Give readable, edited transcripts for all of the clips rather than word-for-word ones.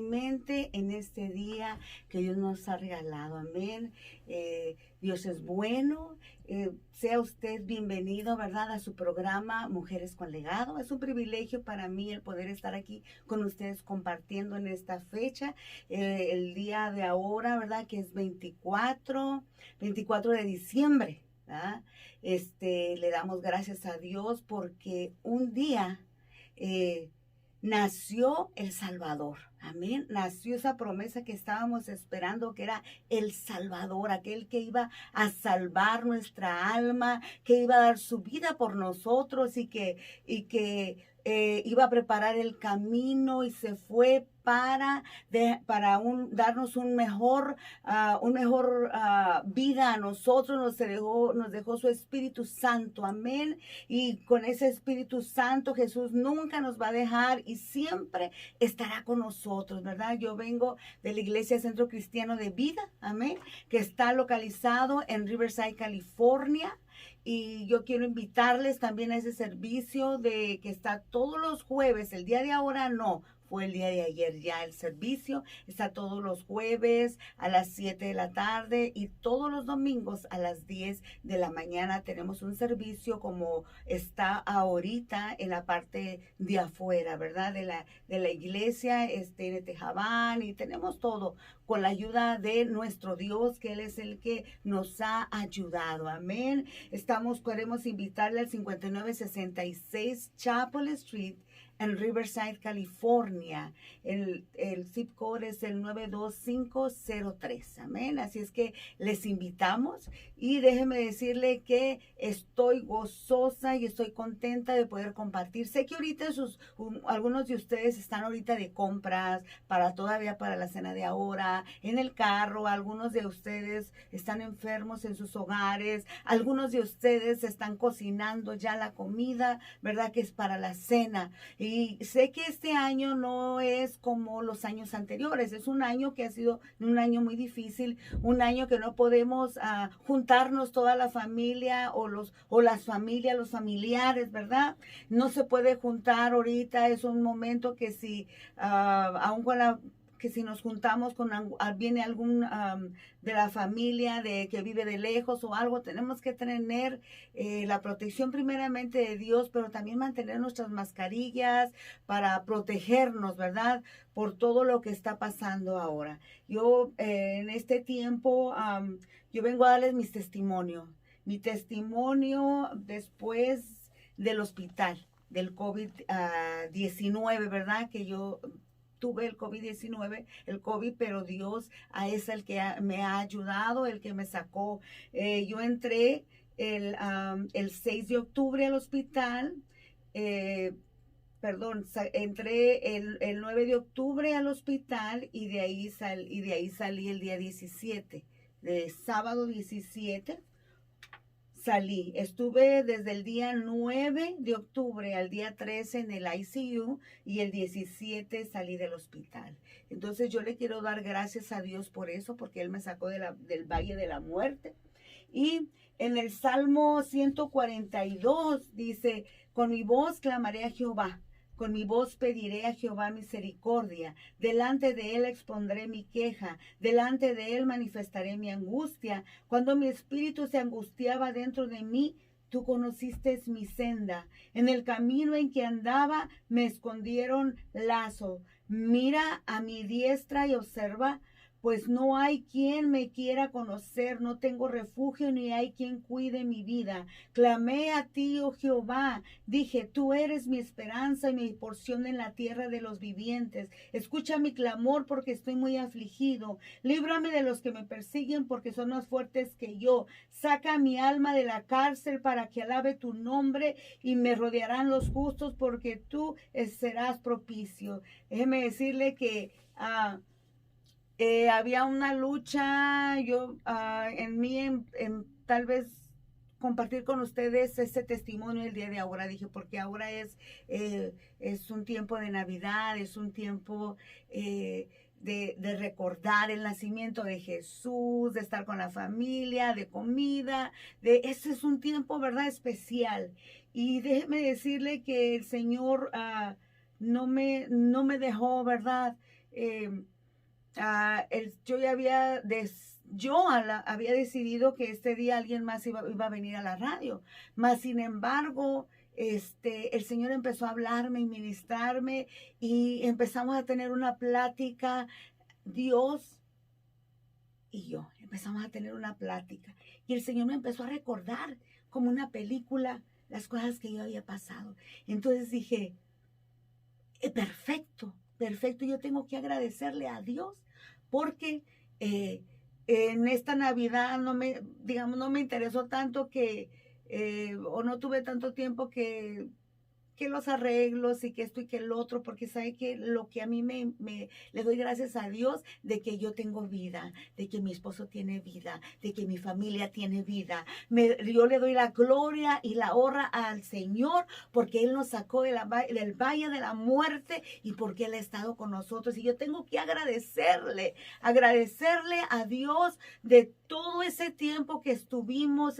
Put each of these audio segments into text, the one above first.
mente en este día que Dios nos ha regalado. Amén. Dios es bueno. Sea usted bienvenido, ¿verdad?, a su programa Mujeres con Legado. Es un privilegio para mí el poder estar aquí con ustedes compartiendo en esta fecha, el día de ahora, ¿verdad?, que es 24 de diciembre. ¿Verdad? Le damos gracias a Dios porque un día nació el Salvador. Amén. Nació esa promesa que estábamos esperando, que era el Salvador, aquel que iba a salvar nuestra alma, que iba a dar su vida por nosotros y que iba a preparar el camino y se fue para darnos un mejor vida a nosotros. Nos dejó su Espíritu Santo. Amén. Y con ese Espíritu Santo Jesús nunca nos va a dejar y siempre estará con nosotros, ¿verdad? Yo vengo de la Iglesia Centro Cristiano de Vida, amén, que está localizado en Riverside, California. Y yo quiero invitarles también a ese servicio que está todos los jueves. El día de ahora no, fue el día de ayer ya el servicio. Está todos los jueves a las 7 de la tarde y todos los domingos a las 10 de la mañana tenemos un servicio como está ahorita en la parte de afuera, ¿verdad? De la iglesia, en Tejabán, y tenemos todo con la ayuda de nuestro Dios, que Él es el que nos ha ayudado. Amén. Queremos invitarle al 5966 Chapel Street en Riverside, California. El zip code es el 92503. Amén. Así es que les invitamos y déjenme decirle que estoy gozosa y estoy contenta de poder compartir. Sé que ahorita algunos de ustedes están ahorita de compras todavía para la cena de ahora, en el carro. Algunos de ustedes están enfermos en sus hogares. Algunos de ustedes están cocinando ya la comida, ¿verdad?, que es para la cena. Y sé que este año no es como los años anteriores. Es un año que ha sido un año muy difícil, un año que no podemos juntarnos toda la familia las familias, los familiares, ¿verdad? No se puede juntar ahorita. Es un momento que si nos juntamos viene algún de la familia que vive de lejos o algo, tenemos que tener la protección primeramente de Dios, pero también mantener nuestras mascarillas para protegernos, ¿verdad?, por todo lo que está pasando ahora. Yo en este tiempo, yo vengo a darles mi testimonio después del hospital, del COVID-19, ¿verdad?, que yo tuve el COVID, pero Dios es el que me ha ayudado, el que me sacó. Yo entré el 6 de octubre al hospital, entré el 9 de octubre al hospital y de ahí salí el día 17, de sábado 17. Estuve desde el día 9 de octubre al día 13 en el ICU y el 17 salí del hospital. Entonces yo le quiero dar gracias a Dios por eso, porque Él me sacó del valle de la muerte. Y en el Salmo 142 dice: con mi voz clamaré a Jehová. Con mi voz pediré a Jehová misericordia. Delante de Él expondré mi queja. Delante de Él manifestaré mi angustia. Cuando mi espíritu se angustiaba dentro de mí, tú conociste mi senda. En el camino en que andaba me escondieron lazo. Mira a mi diestra y observa, pues no hay quien me quiera conocer, no tengo refugio ni hay quien cuide mi vida. Clamé a ti, oh Jehová, dije, tú eres mi esperanza y mi porción en la tierra de los vivientes. Escucha mi clamor porque estoy muy afligido. Líbrame de los que me persiguen porque son más fuertes que yo. Saca mi alma de la cárcel para que alabe tu nombre y me rodearán los justos porque tú serás propicio. Déjeme decirle que había una lucha en mí, tal vez compartir con ustedes este testimonio el día de ahora. Dije, porque ahora es un tiempo de Navidad, es un tiempo de recordar el nacimiento de Jesús, de estar con la familia, de comida, ese es un tiempo, ¿verdad?, especial. Y déjeme decirle que el Señor no me dejó, ¿verdad?, yo ya había decidido que este día alguien más iba a venir a la radio. Mas, sin embargo, el Señor empezó a hablarme y ministrarme y empezamos a tener una plática, Dios y yo empezamos a tener una plática. Y el Señor me empezó a recordar como una película las cosas que yo había pasado. Entonces dije, perfecto, perfecto, yo tengo que agradecerle a Dios porque en esta Navidad no me interesó tanto o no tuve tanto tiempo que los arreglos y que esto y que el otro, porque sabe que lo que a mí le doy gracias a Dios de que yo tengo vida, de que mi esposo tiene vida, de que mi familia tiene vida. Yo le doy la gloria y la honra al Señor porque Él nos sacó del valle de la muerte y porque Él ha estado con nosotros. Y yo tengo que agradecerle a Dios de todo ese tiempo que estuvimos,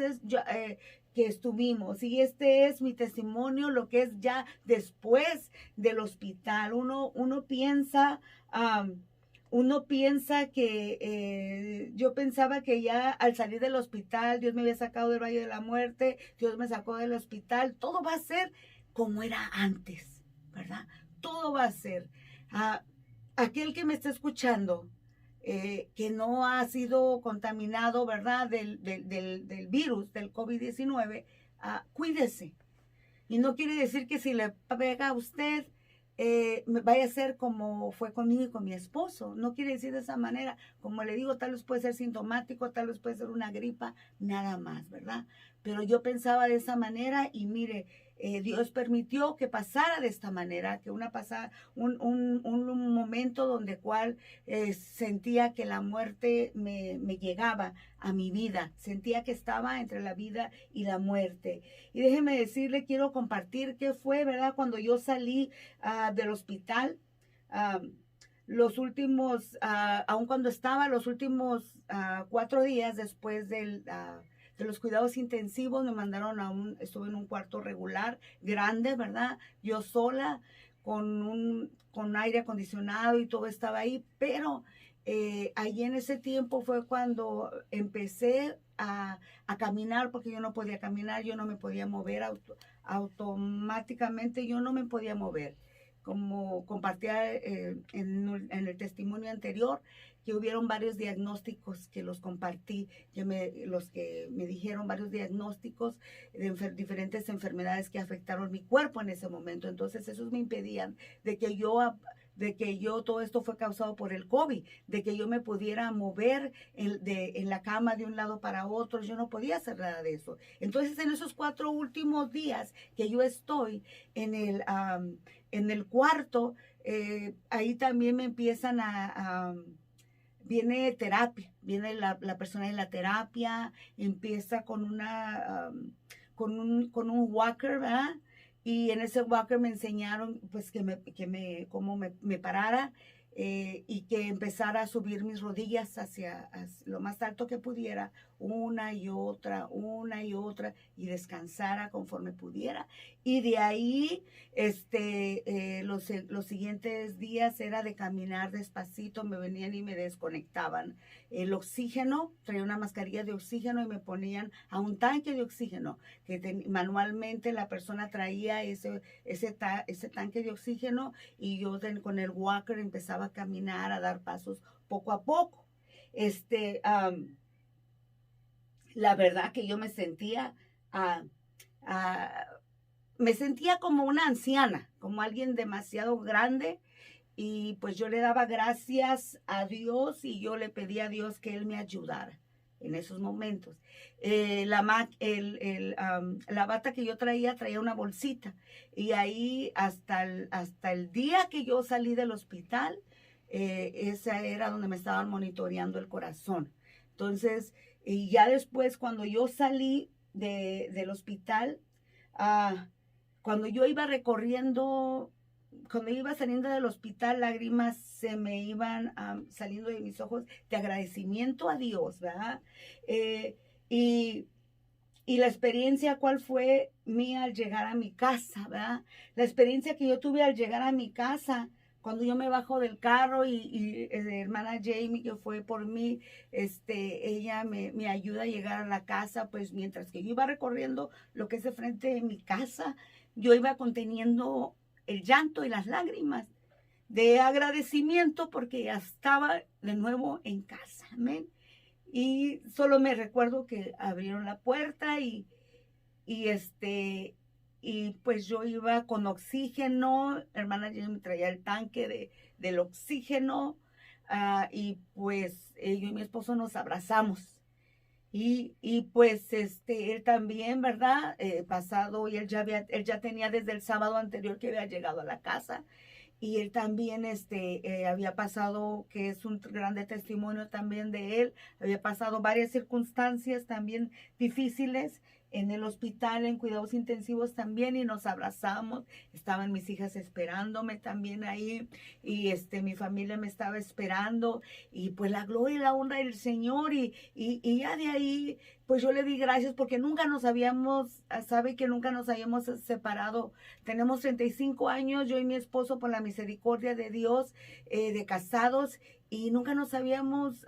y este es mi testimonio, lo que es ya después del hospital. Uno piensa que yo pensaba que ya al salir del hospital, Dios me había sacado del valle de la muerte, Dios me sacó del hospital, todo va a ser como era antes, ¿verdad? Todo va a ser. Aquel que me está escuchando, que no ha sido contaminado, ¿verdad? Del virus, del COVID-19, cuídese. Y no quiere decir que si le pega a usted, vaya a ser como fue conmigo y con mi esposo. No quiere decir de esa manera. Como le digo, tal vez puede ser sintomático, tal vez puede ser una gripa, nada más, ¿verdad? Pero yo pensaba de esa manera y mire, Dios permitió que pasara de esta manera, que un momento donde cual sentía que la muerte me llegaba a mi vida, sentía que estaba entre la vida y la muerte. Y déjeme decirle, quiero compartir qué fue, ¿verdad? Cuando yo salí del hospital, los últimos, aun cuando estaba los últimos 4 días después de los cuidados intensivos, me mandaron estuve en un cuarto regular, grande, ¿verdad? Yo sola, con aire acondicionado y todo estaba ahí, pero allí en ese tiempo fue cuando empecé a caminar, porque yo no podía caminar, yo no me podía mover automáticamente, yo no me podía mover. Como compartía en el testimonio anterior, que hubieron varios diagnósticos que los compartí, los que me dijeron varios diagnósticos de diferentes enfermedades que afectaron mi cuerpo en ese momento. Entonces esos me impedían de que yo, todo esto fue causado por el COVID, de que yo me pudiera mover en la cama de un lado para otro. Yo no podía hacer nada de eso. Entonces en esos 4 últimos días que yo estoy en el cuarto, ahí también me empiezan viene terapia, viene la persona de la terapia, empieza con con un walker, ¿verdad? Y en ese walker me enseñaron pues cómo me parara, y que empezara a subir mis rodillas hacia lo más alto que pudiera, una y otra, y descansara conforme pudiera. Y de ahí, los siguientes días era de caminar despacito, me venían y me desconectaban el oxígeno, traía una mascarilla de oxígeno y me ponían a un tanque de oxígeno, que manualmente la persona traía ese tanque de oxígeno, y yo con el walker empezaba a caminar, a dar pasos poco a poco. La verdad que yo me sentía como una anciana, como alguien demasiado grande, y pues yo le daba gracias a Dios y yo le pedía a Dios que Él me ayudara en esos momentos. La bata que yo traía una bolsita, y ahí hasta el día que yo salí del hospital, esa era donde me estaban monitoreando el corazón. Entonces, y ya después cuando yo salí del hospital, cuando yo iba cuando iba saliendo del hospital, lágrimas se me iban saliendo de mis ojos de agradecimiento a Dios, ¿verdad? Y la experiencia, ¿cuál fue mía al llegar a mi casa, verdad? La experiencia que yo tuve al llegar a mi casa cuando yo me bajo del carro y la hermana Jamie, que fue por mí, ella me ayuda a llegar a la casa, pues mientras que yo iba recorriendo lo que es de frente de mi casa, yo iba conteniendo el llanto y las lágrimas de agradecimiento porque ya estaba de nuevo en casa, amén. Y solo me recuerdo que abrieron la puerta y y pues yo iba con oxígeno, hermana Jenny me traía el tanque del oxígeno, y pues yo y mi esposo nos abrazamos. Y pues él también, ¿verdad? Pasado, y él ya tenía desde el sábado anterior que había llegado a la casa, y él también había pasado, que es un grande testimonio también de él, había pasado varias circunstancias también difíciles en el hospital, en cuidados intensivos también, y nos abrazamos. Estaban mis hijas esperándome también ahí, y mi familia me estaba esperando, y pues la gloria y la honra del Señor, y ya de ahí pues yo le di gracias porque nunca nos habíamos, sabe que nunca nos habíamos separado. Tenemos 35 años, yo y mi esposo, por la misericordia de Dios, de casados, y nunca nos habíamos,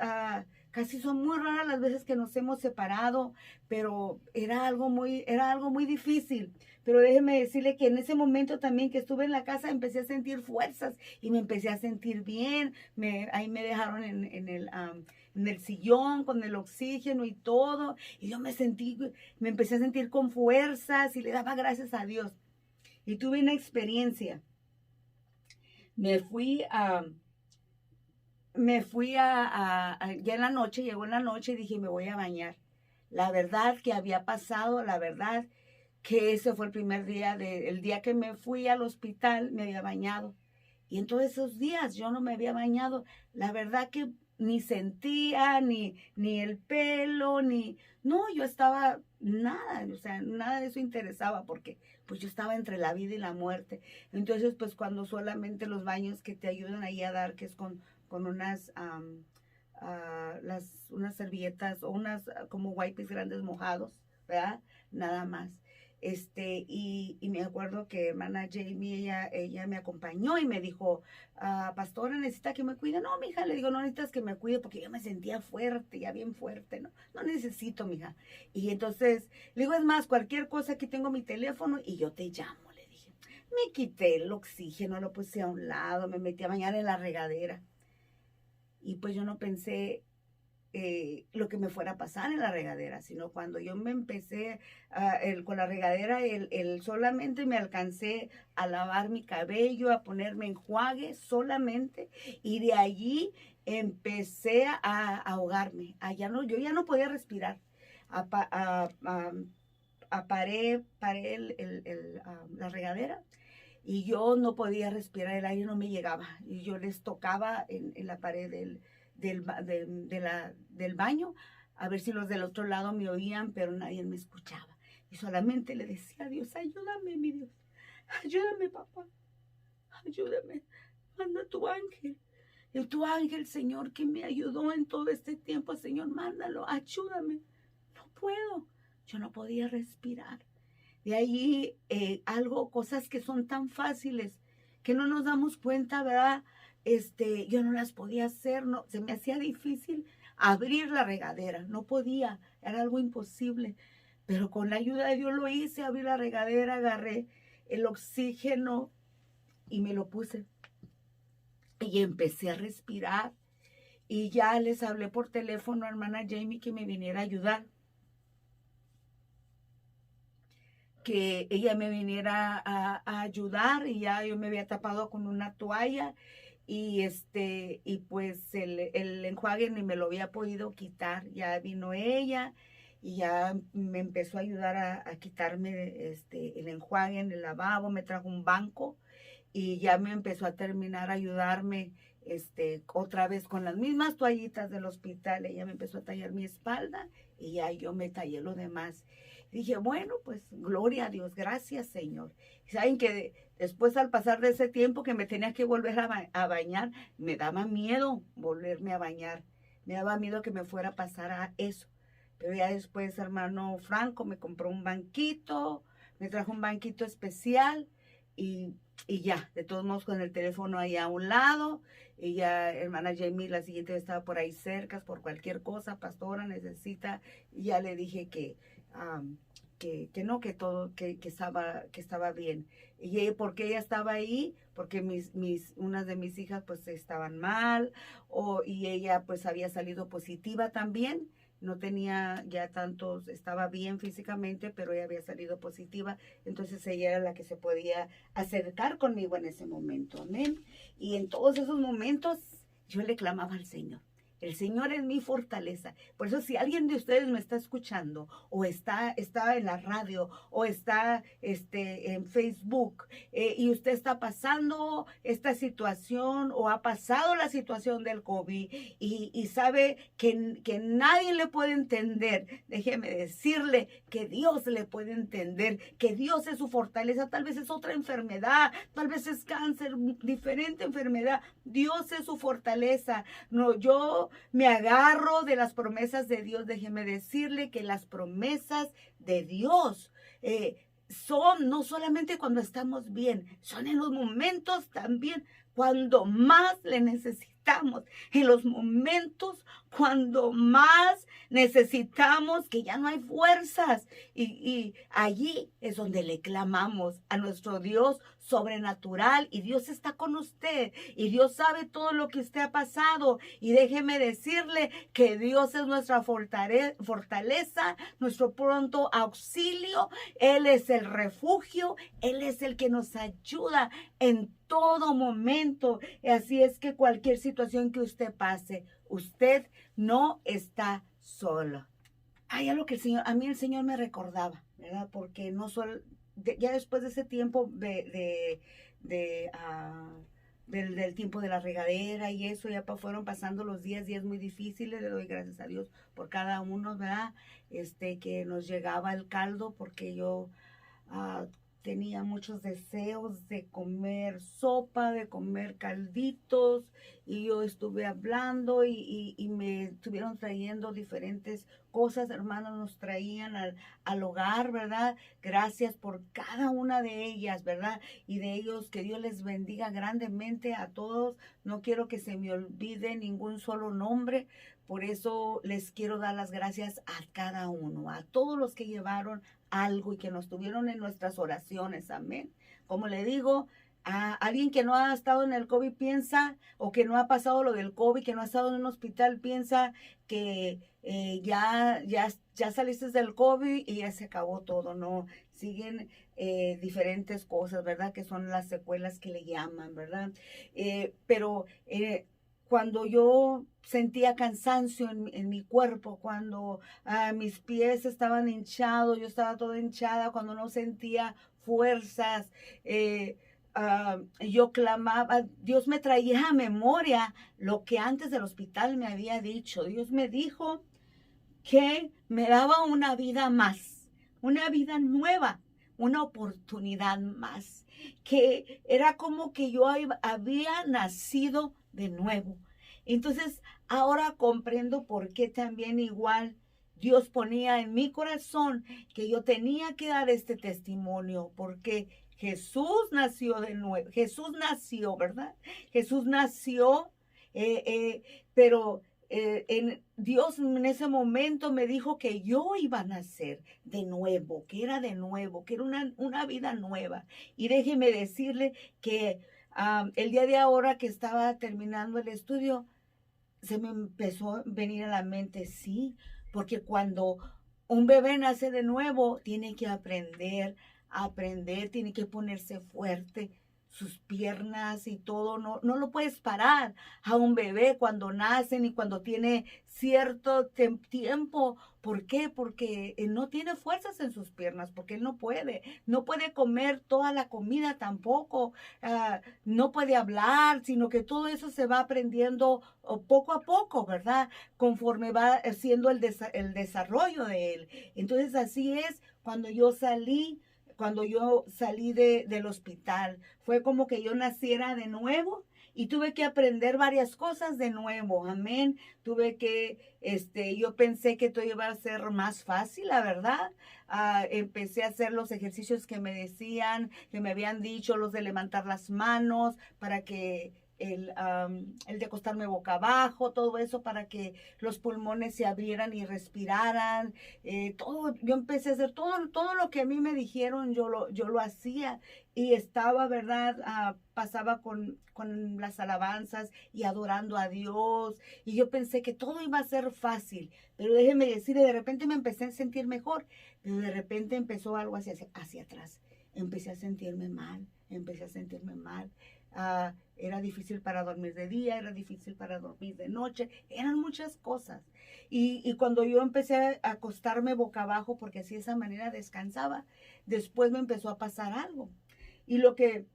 casi son muy raras las veces que nos hemos separado, pero era algo muy difícil. Pero déjeme decirle que en ese momento también que estuve en la casa empecé a sentir fuerzas y me empecé a sentir bien. Ahí me dejaron en el sillón con el oxígeno y todo, y yo me empecé a sentir con fuerzas y le daba gracias a Dios. Y tuve una experiencia. Me fui a, ya en la noche, llegó en la noche y dije, me voy a bañar. La verdad que había pasado, la verdad que ese fue el primer día, el día que me fui al hospital, me había bañado. Y en todos esos días yo no me había bañado. La verdad que ni sentía, ni el pelo, no, yo estaba nada, o sea, nada de eso interesaba porque pues yo estaba entre la vida y la muerte. Entonces, pues cuando solamente los baños que te ayudan ahí a dar, que es con unas servilletas o como wipes grandes mojados, ¿verdad? Nada más. Y me acuerdo que hermana Jamie, ella me acompañó y me dijo, pastora, ¿necesita que me cuide? No, mija, le digo, no necesitas que me cuide porque yo me sentía fuerte, ya bien fuerte, no necesito, mija. Y entonces, le digo, es más, cualquier cosa, aquí tengo mi teléfono y yo te llamo, le dije. Me quité el oxígeno, lo puse a un lado, me metí a bañar en la regadera. Y pues yo no pensé lo que me fuera a pasar en la regadera, sino cuando yo me empecé con la regadera, solamente me alcancé a lavar mi cabello, a ponerme enjuague solamente, y de allí empecé a ahogarme. Yo ya no podía respirar. Paré la regadera y yo no podía respirar, el aire no me llegaba. Y yo les tocaba en la pared del baño a ver si los del otro lado me oían, pero nadie me escuchaba. Y solamente le decía a Dios, ayúdame, mi Dios, ayúdame, papá, ayúdame, manda tu ángel. Y tu ángel, Señor, que me ayudó en todo este tiempo, Señor, mándalo, ayúdame. No puedo, yo no podía respirar. De ahí cosas que son tan fáciles que no nos damos cuenta, ¿verdad? Yo no las podía hacer, no, se me hacía difícil abrir la regadera, no podía, era algo imposible. Pero con la ayuda de Dios lo hice, abrí la regadera, agarré el oxígeno y me lo puse. Y empecé a respirar. Y ya les hablé por teléfono a hermana Jamie que me viniera a ayudar, que ella me viniera a ayudar, y ya yo me había tapado con una toalla y pues el enjuague ni me lo había podido quitar. Ya vino ella y ya me empezó a ayudar a quitarme el enjuague en el lavabo, me trajo un banco y ya me empezó a terminar a ayudarme otra vez con las mismas toallitas del hospital. Ella me empezó a tallar mi espalda y ya yo me tallé lo demás. Dije, bueno, pues gloria a Dios, gracias, Señor. Y saben que después, al pasar de ese tiempo que me tenía que volver a bañar, me daba miedo volverme a bañar. Me daba miedo que me fuera a pasar a eso. Pero ya después, hermano Franco me compró un banquito, me trajo un banquito especial y y ya, de todos modos con el teléfono ahí a un lado, y ya hermana Jamie la siguiente vez estaba por ahí cerca, por cualquier cosa, pastora, necesita, y ya le dije que no, que todo, que estaba bien. Y porque ella estaba ahí, porque unas de mis hijas pues estaban mal, y ella pues había salido positiva también. No tenía ya tantos, estaba bien físicamente, pero ella había salido positiva, entonces ella era la que se podía acercar conmigo en ese momento, amén. Y en todos esos momentos yo le clamaba al Señor. El Señor es mi fortaleza. Por eso si alguien de ustedes me está escuchando o está en la radio o está en Facebook y usted está pasando esta situación o ha pasado la situación del COVID y sabe que nadie le puede entender, déjeme decirle que Dios le puede entender, que Dios es su fortaleza. Tal vez es otra enfermedad, tal vez es cáncer, diferente enfermedad. Dios es su fortaleza. No, yo me agarro de las promesas de Dios. Déjeme decirle que las promesas de Dios son no solamente cuando estamos bien, son en los momentos también cuando más le necesitamos, en los momentos cuando más necesitamos, que ya no hay fuerzas. Y allí es donde le clamamos a nuestro Dios sobrenatural, y Dios está con usted y Dios sabe todo lo que usted ha pasado. Y déjeme decirle que Dios es nuestra fortaleza, nuestro pronto auxilio. Él es el refugio, Él es el que nos ayuda en todo momento. Así es que cualquier situación que usted pase, usted no está solo. Hay algo que a mí el Señor me recordaba, ¿verdad? Porque no solo, ya después de ese tiempo del tiempo de la regadera y eso, ya fueron pasando los días muy difíciles. Le doy gracias a Dios por cada uno, ¿verdad? Que nos llegaba el caldo, porque yo tenía muchos deseos de comer sopa, de comer calditos, y yo estuve hablando y me estuvieron trayendo diferentes cosas. Hermanos nos traían al hogar, ¿verdad? Gracias por cada una de ellas, ¿verdad? Y de ellos, que Dios les bendiga grandemente a todos. No quiero que se me olvide ningún solo nombre. Por eso les quiero dar las gracias a cada uno, a todos los que llevaron algo y que nos tuvieron en nuestras oraciones, amén. Como le digo, a alguien que no ha estado en el COVID piensa, o que no ha pasado lo del COVID, que no ha estado en un hospital, piensa que ya saliste del COVID y ya se acabó todo. No, siguen diferentes cosas, ¿verdad? Que son las secuelas que le llaman, ¿verdad? Pero cuando yo sentía cansancio en mi cuerpo, cuando mis pies estaban hinchados, yo estaba toda hinchada, cuando no sentía fuerzas, yo clamaba. Dios me traía a memoria lo que antes del hospital me había dicho. Dios me dijo que me daba una vida más, una vida nueva, una oportunidad más, que era como que yo había nacido de nuevo. Entonces ahora comprendo por qué también igual Dios ponía en mi corazón que yo tenía que dar este testimonio, porque Jesús nació de nuevo. Jesús nació, ¿verdad? Jesús nació, pero Dios en ese momento me dijo que yo iba a nacer de nuevo, que era de nuevo, que era una vida nueva. Y déjeme decirle que el día de ahora que estaba terminando el estudio, se me empezó a venir a la mente, sí, porque cuando un bebé nace de nuevo, tiene que aprender, tiene que ponerse fuerte, sus piernas y todo. No lo puedes parar a un bebé cuando nace ni cuando tiene cierto tiempo. ¿Por qué? Porque él no tiene fuerzas en sus piernas, porque él no puede comer toda la comida tampoco, no puede hablar, sino que todo eso se va aprendiendo poco a poco, ¿verdad? Conforme va haciendo el desarrollo de él. Entonces así es cuando yo salí del hospital. Fue como que yo naciera de nuevo, y tuve que aprender varias cosas de nuevo, amén. Tuve que, yo pensé que todo iba a ser más fácil, la verdad. Empecé a hacer los ejercicios que me decían, que me habían dicho, los de levantar las manos, para que el de acostarme boca abajo, todo eso para que los pulmones se abrieran y respiraran. Todo, yo empecé a hacer todo lo que a mí me dijeron, yo lo hacía y estaba, ¿verdad? Pasaba con las alabanzas y adorando a Dios. Y yo pensé que todo iba a ser fácil, pero déjeme decirle, de repente me empecé a sentir mejor, pero de repente empezó algo hacia atrás. Empecé a sentirme mal, empecé a sentirme mal. Era difícil para dormir de día, era difícil para dormir de noche, eran muchas cosas. Y cuando yo empecé a acostarme boca abajo, porque así de esa manera descansaba, después me empezó a pasar algo. Y lo que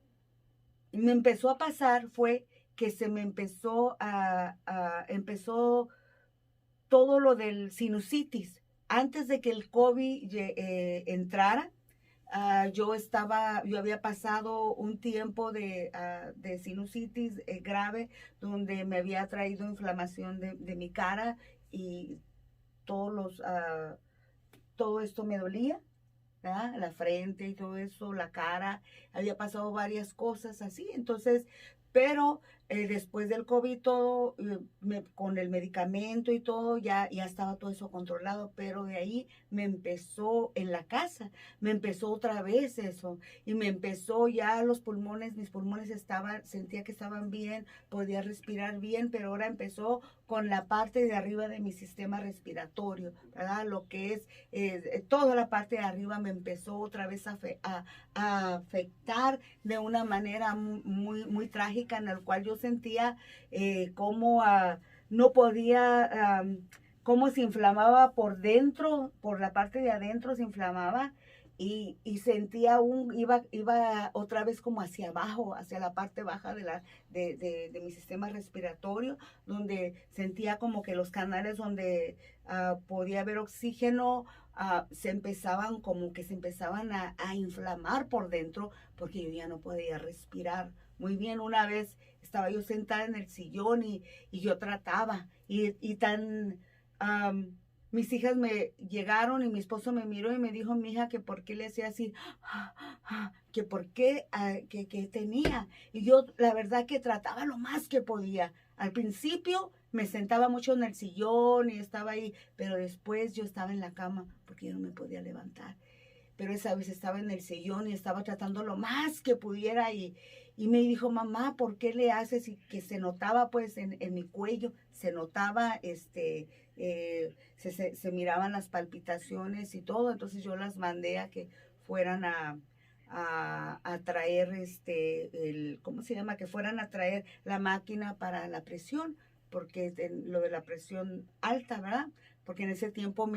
me empezó a pasar fue que se me empezó todo lo del sinusitis. Antes de que el COVID entrara, yo había pasado un tiempo de sinusitis grave, donde me había traído inflamación de mi cara y todo esto me dolía, ¿verdad? La frente y todo eso, la cara, había pasado varias cosas así. Entonces, pero después del COVID todo, con el medicamento y todo, ya estaba todo eso controlado, pero de ahí me empezó en la casa, me empezó otra vez eso, y me empezó ya mis pulmones sentía que estaban bien, podía respirar bien, pero ahora empezó con la parte de arriba de mi sistema respiratorio, ¿verdad? Lo que es toda la parte de arriba me empezó otra vez a afectar de una manera muy, muy trágica, en el cual yo sentía cómo no podía, cómo se inflamaba por dentro, por la parte de adentro se inflamaba. Y sentía iba otra vez como hacia abajo, hacia la parte baja de mi sistema respiratorio, donde sentía como que los canales donde podía haber oxígeno, se empezaban a inflamar por dentro, porque yo ya no podía respirar muy bien. Una vez estaba yo sentada en el sillón y yo trataba, mis hijas me llegaron y mi esposo me miró y me dijo, mi hija, que por qué le hacía así, que por qué, que tenía. Y yo, la verdad, que trataba lo más que podía. Al principio me sentaba mucho en el sillón y estaba ahí, pero después yo estaba en la cama porque yo no me podía levantar. Pero esa vez estaba en el sillón y estaba tratando lo más que pudiera y me dijo, mamá, ¿por qué le haces? Y que se notaba pues en mi cuello, se notaba, se miraban las palpitaciones y todo. Entonces yo las mandé a que fueran a traer ¿cómo se llama? Que fueran a traer la máquina para la presión, porque lo de la presión alta, ¿verdad? Porque en ese tiempo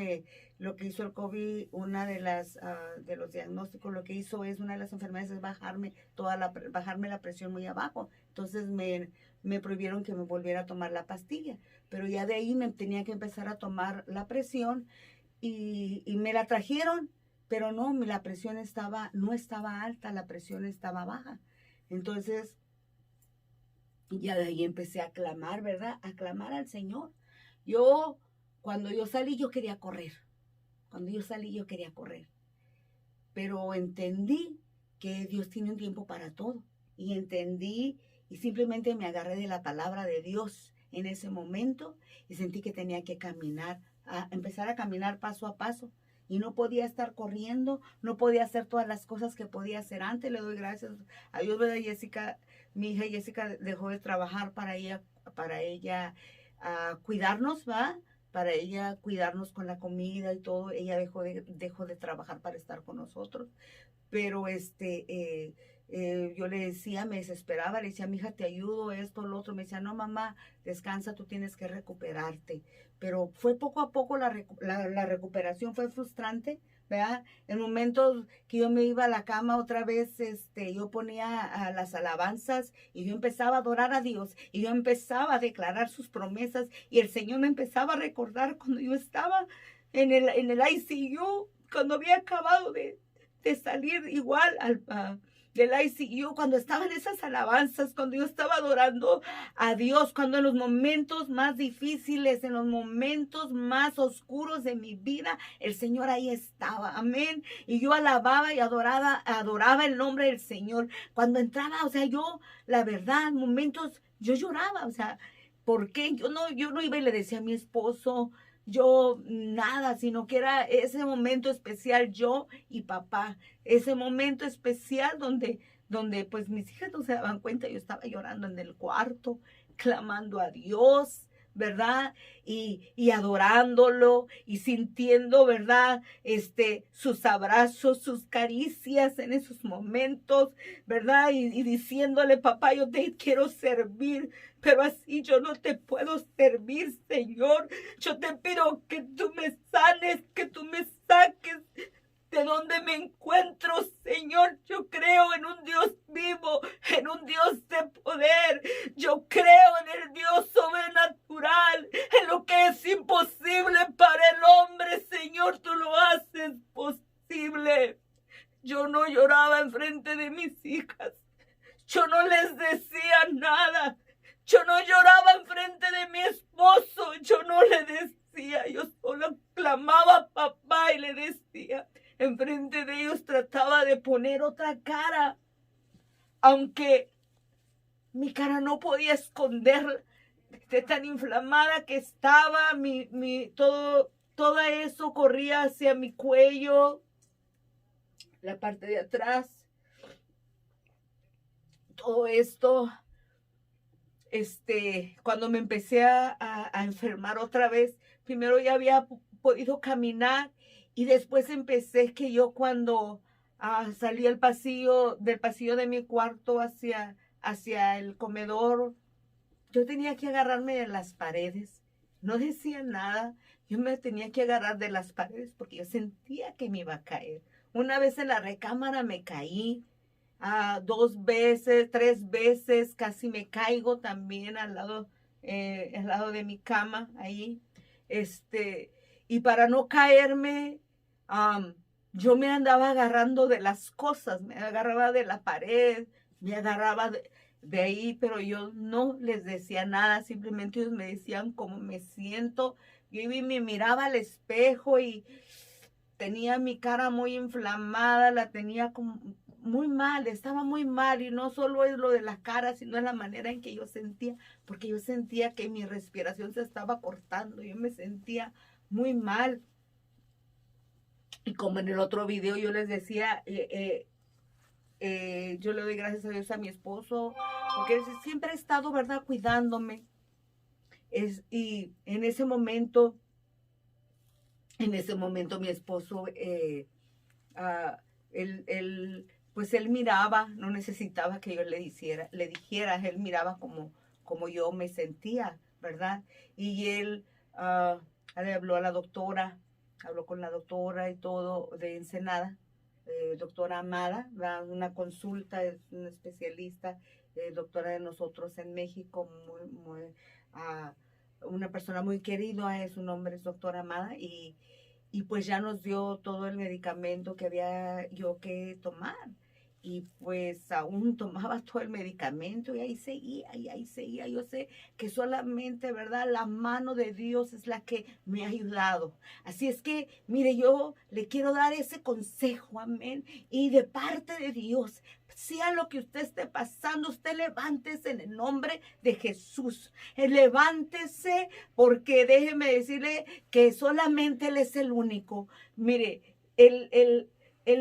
lo que hizo el COVID, de los diagnósticos, lo que hizo es, una de las enfermedades es bajarme la presión muy abajo. Entonces me prohibieron que me volviera a tomar la pastilla, pero ya de ahí me tenía que empezar a tomar la presión y me la trajeron, pero no, la presión no estaba alta, la presión estaba baja. Entonces, ya de ahí empecé a clamar, ¿verdad? A clamar al Señor. Cuando yo salí, yo quería correr. Pero entendí que Dios tiene un tiempo para todo. Y entendí y simplemente me agarré de la palabra de Dios en ese momento y sentí que tenía que empezar a caminar paso a paso. Y no podía estar corriendo, no podía hacer todas las cosas que podía hacer antes. Le doy gracias a Dios, ¿verdad? Mi hija Jessica dejó de trabajar para ella cuidarnos, ¿va? Para ella cuidarnos con la comida y todo. Ella dejó de trabajar para estar con nosotros. Pero yo le decía, me desesperaba, le decía, mi hija, te ayudo, esto, lo otro. Me decía, no, mamá, descansa, tú tienes que recuperarte. Pero fue poco a poco la recuperación, fue frustrante, ¿verdad? En momentos que yo me iba a la cama otra vez, yo ponía las alabanzas y yo empezaba a adorar a Dios y yo empezaba a declarar sus promesas y el Señor me empezaba a recordar cuando yo estaba en el ICU, cuando había acabado de salir igual del ICU, cuando estaba en esas alabanzas, cuando yo estaba adorando a Dios, cuando en los momentos más difíciles, en los momentos más oscuros de mi vida, el Señor ahí estaba, amén. Y yo alababa y adoraba el nombre del Señor. Cuando entraba, o sea, yo, la verdad, en momentos, yo lloraba, o sea, ¿por qué? Yo no iba y le decía a mi esposo, yo nada, sino que era ese momento especial, yo y papá, ese momento especial donde pues mis hijas no se daban cuenta, yo estaba llorando en el cuarto, clamando a Dios, ¿verdad? Y adorándolo y sintiendo, ¿verdad? Sus abrazos, sus caricias en esos momentos, ¿verdad? Y diciéndole, papá, yo te quiero servir, pero así yo no te puedo servir, Señor. Yo te pido que tú me sanes, que tú me saques de donde me encuentro, Señor. Yo creo en un Dios vivo, en un Dios de poder. Yo creo en el Dios sobrenatural, en lo que es imposible para el hombre, Señor, tú lo haces posible. Yo no lloraba enfrente de mis hijas. Yo no les decía nada. Yo no lloraba enfrente de mi esposo. Yo no le decía. Yo solo clamaba a papá y le decía. Enfrente de ellos trataba de poner otra cara. Aunque mi cara no podía esconder de tan inflamada que estaba. Todo eso corría hacia mi cuello. La parte de atrás. Todo esto, cuando me empecé a enfermar otra vez, primero ya había podido caminar y después empecé que yo cuando salí del pasillo de mi cuarto hacia el comedor, yo tenía que agarrarme de las paredes. No decía nada, yo me tenía que agarrar de las paredes porque yo sentía que me iba a caer. Una vez en la recámara me caí. 2 veces, 3 veces, casi me caigo también al lado de mi cama, ahí. Y para no caerme, yo me andaba agarrando de las cosas, me agarraba de la pared, me agarraba de ahí, pero yo no les decía nada, simplemente ellos me decían cómo me siento. Yo me miraba al espejo y tenía mi cara muy inflamada, la tenía como muy mal, estaba muy mal, y no solo es lo de la cara, sino es la manera en que yo sentía, porque yo sentía que mi respiración se estaba cortando, yo me sentía muy mal. Y como en el otro video yo les decía, yo le doy gracias a Dios a mi esposo, porque él siempre ha estado, ¿verdad?, cuidándome. Y en ese momento mi esposo, pues él miraba, no necesitaba que yo le dijera, él miraba como yo me sentía, ¿verdad? Y él le habló habló con la doctora y todo de Ensenada, doctora Amada, una consulta, es una especialista, doctora de nosotros en México, una persona muy querida, su nombre es doctora Amada, y pues ya nos dio todo el medicamento que había yo que tomar. Y pues aún tomaba todo el medicamento y ahí seguía, y ahí seguía. Yo sé que solamente, ¿verdad?, la mano de Dios es la que me ha ayudado. Así es que, mire, yo le quiero dar ese consejo, amén. Y de parte de Dios, sea lo que usted esté pasando, usted levántese en el nombre de Jesús. Levántese, porque déjeme decirle que solamente Él es el único. Mire, el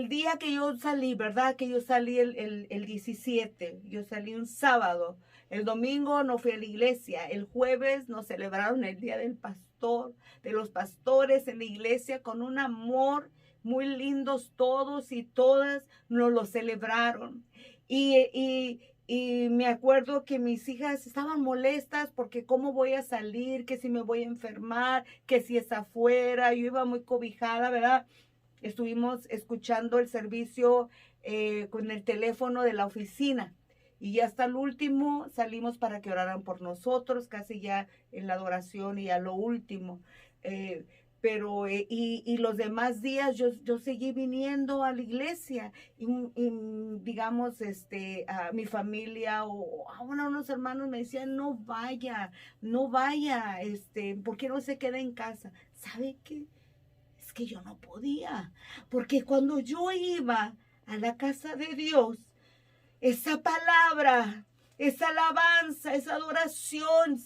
día que yo salí, ¿verdad? Que yo salí el 17, yo salí un sábado. El domingo no fui a la iglesia. El jueves nos celebraron el Día del Pastor, de los pastores en la iglesia, con un amor muy lindos todos y todas nos lo celebraron. Y me acuerdo que mis hijas estaban molestas porque cómo voy a salir, que si me voy a enfermar, que si es afuera. Yo iba muy cobijada, ¿verdad? Estuvimos escuchando el servicio con el teléfono de la oficina. Y hasta el último salimos para que oraran por nosotros, casi ya en la adoración y a lo último. y los demás días yo seguí viniendo a la iglesia y, digamos, a mi familia o aún a unos hermanos me decían, no vaya, ¿por qué no se queda en casa? ¿Sabe qué? Es que yo no podía, porque cuando yo iba a la casa de Dios, esa palabra, esa alabanza, esa adoración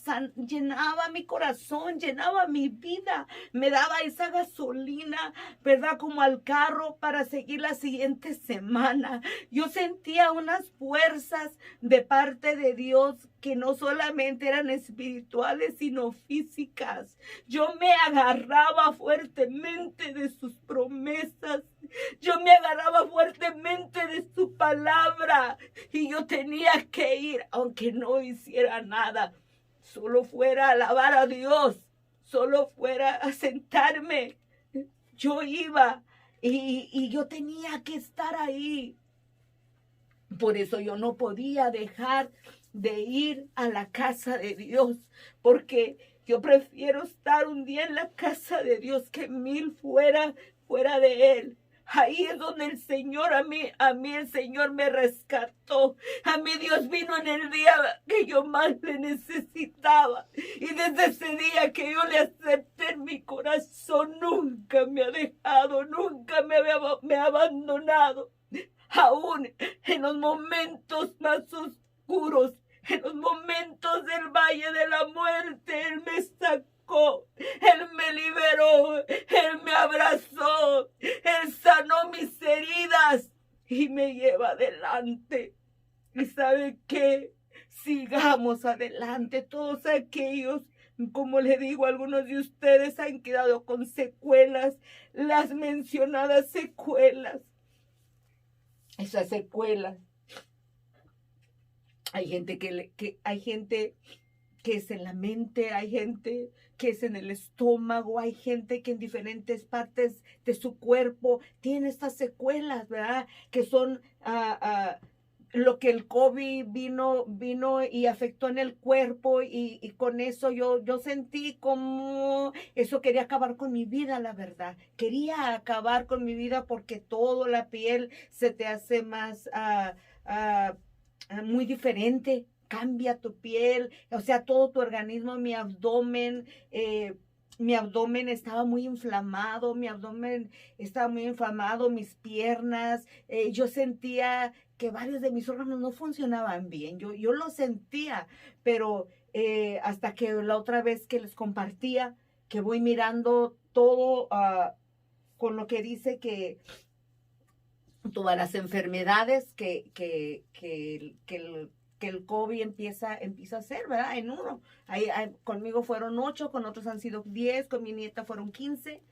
llenaba mi corazón, llenaba mi vida, me daba esa gasolina, ¿verdad? Como al carro para seguir la siguiente semana. Yo sentía unas fuerzas de parte de Dios que no solamente eran espirituales, sino físicas. Yo me agarraba fuertemente de sus promesas. Yo me agarraba fuertemente de su palabra y yo tenía que ir, aunque no hiciera nada, solo fuera a alabar a Dios, solo fuera a sentarme. Yo iba y yo tenía que estar ahí. Por eso yo no podía dejar de ir a la casa de Dios, porque yo prefiero estar un día en la casa de Dios que 1000 fuera de Él. Ahí es donde el Señor, a mí el Señor me rescató. A mí Dios vino en el día que yo más le necesitaba. Y desde ese día que yo le acepté en mi corazón, nunca me ha dejado, nunca me ha abandonado. Aún en los momentos más oscuros, en los momentos del valle de la muerte, Él me sacó, Él me liberó, Él me abrazó, Él sanó mis heridas y me lleva adelante. ¿Y sabe qué? Sigamos adelante. Todos aquellos, como le digo, algunos de ustedes han quedado con secuelas, las mencionadas secuelas. Esas secuelas. Hay gente hay gente que es en la mente, hay gente que es en el estómago, hay gente que en diferentes partes de su cuerpo tiene estas secuelas, ¿verdad? Que son lo que el COVID vino y afectó en el cuerpo y con eso yo sentí como eso quería acabar con mi vida, la verdad. Quería acabar con mi vida porque toda la piel se te hace más muy diferente. Cambia tu piel, o sea, todo tu organismo, mi abdomen estaba muy inflamado, mis piernas, yo sentía que varios de mis órganos no funcionaban bien, yo lo sentía, pero hasta que la otra vez que les compartía, que voy mirando todo con lo que dice que todas las enfermedades que el COVID empieza a hacer, ¿verdad? En uno. Conmigo fueron 8, con otros han sido 10, con mi nieta fueron 15.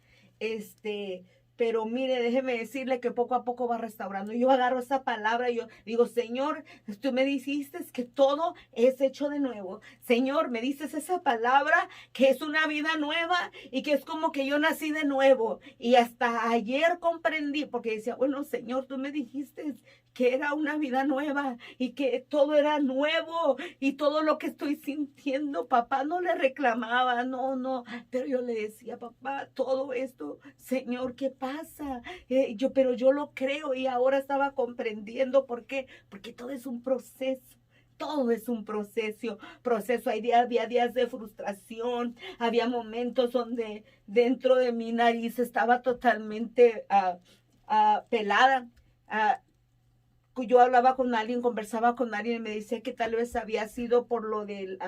Pero mire, déjeme decirle que poco a poco va restaurando. Yo agarro esa palabra y yo digo, Señor, tú me dijiste que todo es hecho de nuevo. Señor, me dices esa palabra que es una vida nueva y que es como que yo nací de nuevo. Y hasta ayer comprendí, porque decía, bueno, Señor, tú me dijiste que era una vida nueva y que todo era nuevo y todo lo que estoy sintiendo, papá, no le reclamaba, no, pero yo le decía, papá, todo esto, Señor, ¿qué pasa? Pero yo lo creo y ahora estaba comprendiendo por qué, porque todo es un proceso. Todo es un proceso. Había días de frustración, había momentos donde dentro de mi nariz estaba totalmente pelada. Yo hablaba con alguien, conversaba con alguien y me decía que tal vez había sido por lo del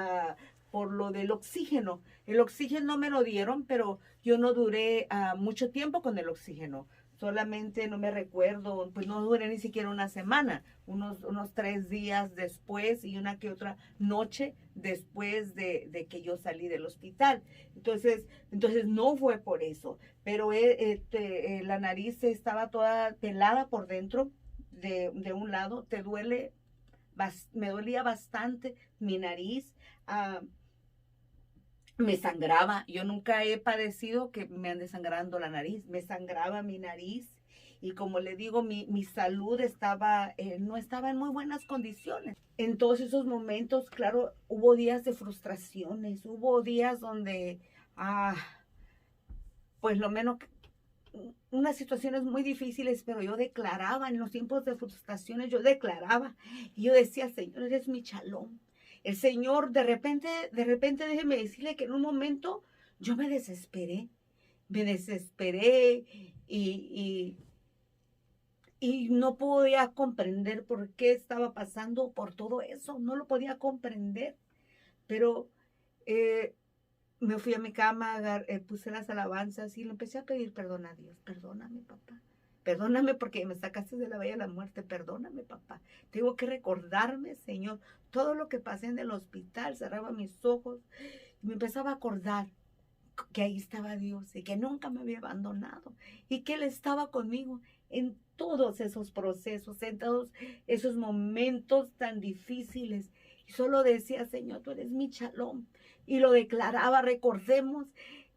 oxígeno. El oxígeno me lo dieron, pero yo no duré mucho tiempo con el oxígeno. Solamente, no me recuerdo, pues no duré ni siquiera una semana, unos 3 días después y una que otra noche después de que yo salí del hospital. Entonces no fue por eso, pero la nariz estaba toda pelada por dentro. De un lado, me dolía bastante mi nariz, me sangraba. Yo nunca he padecido que me ande sangrando la nariz, me sangraba mi nariz y como le digo, mi salud no estaba en muy buenas condiciones. En todos esos momentos, claro, hubo días de frustraciones, hubo días donde pues lo menos, unas situaciones muy difíciles, pero yo declaraba en los tiempos de frustraciones, yo declaraba y yo decía, Señor, eres mi Shalom. El Señor, de repente, déjeme decirle que en un momento yo me desesperé y no podía comprender por qué estaba pasando por todo eso, no lo podía comprender, pero eh, me fui a mi cama, puse las alabanzas y le empecé a pedir perdón a Dios. Perdóname, papá. Perdóname porque me sacaste de la valla de la muerte. Perdóname, papá. Tengo que recordarme, Señor, todo lo que pasé en el hospital. Cerraba mis ojos y me empezaba a acordar que ahí estaba Dios y que nunca me había abandonado y que Él estaba conmigo en todos esos procesos, en todos esos momentos tan difíciles. Y solo decía, Señor, tú eres mi Shalom. Y lo declaraba. Recordemos